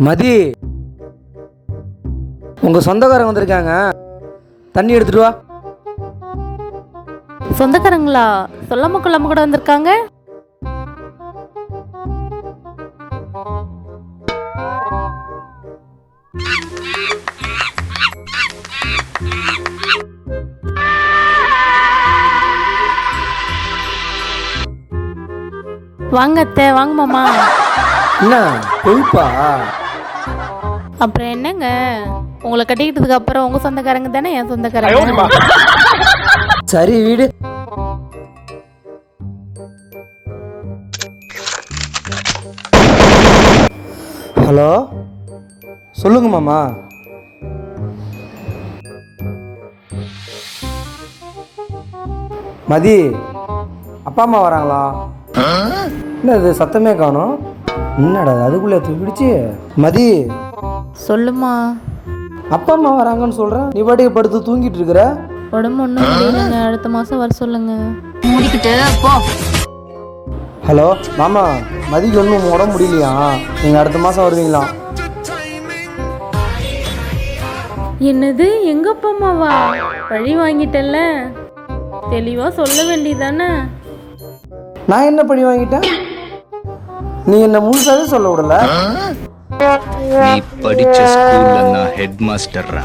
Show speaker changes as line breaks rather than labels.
மதி, உங்க சொந்தக்காரங்க வந்திருக்காங்க, தண்ணி எடுத்துட்டு வா.
சொந்தக்காரங்களா? சொல்லாம கொள்ளாம கூட வந்திருக்காங்க. வாங்க அத்தை, வாங்க மாமா.
என்ன கொழுப்பா?
அப்புறம் என்னங்க, உங்களை கட்டிக்கிட்டதுக்கு அப்புறம் உங்க சொந்தக்காரங்க தானே என் சொந்தக்காரங்க.
சரி வீடு. ஹலோ, சொல்லுங்க மாமா. மதி, அப்பா அம்மா வராங்களா? என்ன இது சத்தமே காணும்? என்னடா அதுக்குள்ளே தூக்கிடுச்சு? மதி,
சொல்லுமா.
அப்பா அம்மா வராங்கன்னு சொல்கிறேன், நீ பாட்டுக்கு படுத்து தூங்கிட்டு இருக்கிற.
உடம்பு ஒன்றும் முடியலங்க, அடுத்த மாதம் வர சொல்லுங்க.
மூடிக்கிட்டு போ.
ஹலோ மாமா, மதிக்கு ஒன்றும் உடம்பு முடியலையா? நீங்கள் அடுத்த மாதம் வருவீங்களா?
என்னது, எங்க அப்பா அம்மாவா? பழி வாங்கிட்டல்ல, தெளிவா சொல்ல வேண்டியதானே.
நான் என்ன பழி வாங்கிட்டேன்? நீ என்ன முழுசாவே சொல்ல விடல.
நீ படிச்ச ஸ்கூல்ல நான் ஹெட் மாஸ்டர்ரா.